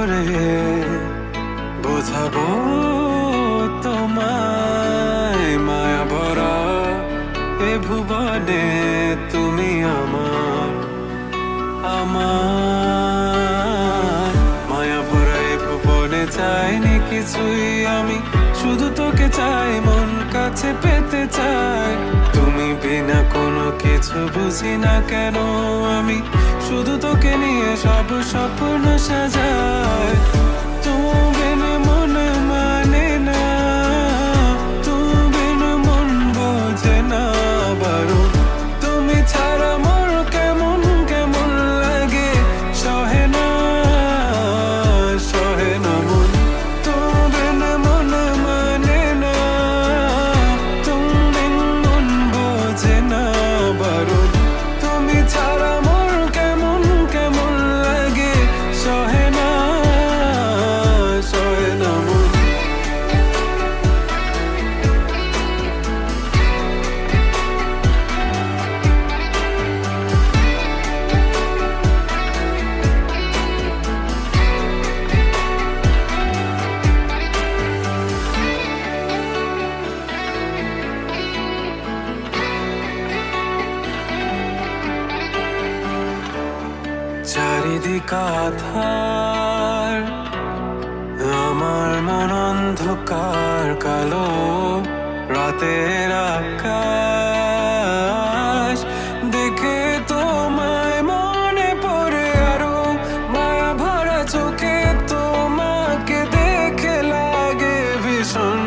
করে বোঝাবো তোমায়, মায়া ভরা এ ভুবনে তুমি আমার, আমার মায়া ভরা এ ভুবনে চাইনি কিছুই আমি, শুধু তোকে চাই, মন কাছে পেতে চাই। তুমি বিনা কোনো কিছু বুঝি না কেন আমি, শুধু তোকে নিয়ে সব স্বপ্ন সাজাই। তুমি বিনে মন মানে না, তুমি বিনে মন বোঝে না বারণ, তুমি ছাড়া মোর কেমন কেমন লাগে, সহে না সহে না মন। তুমি বিনে মন মানে না, তুমি বিনে মন বোঝে না বারণ, তুমি ছাড়া মোর কেমন কেমন লাগে, সহে না সহে না মন। চারিদিক আধার, আমার মন অন্ধকার কালো, রাতের আকাশ দেখে তোমায় মনে পড়ে আরো, মায়া ভরা চোখে তোমাকে দেখে লাগে ভীষণ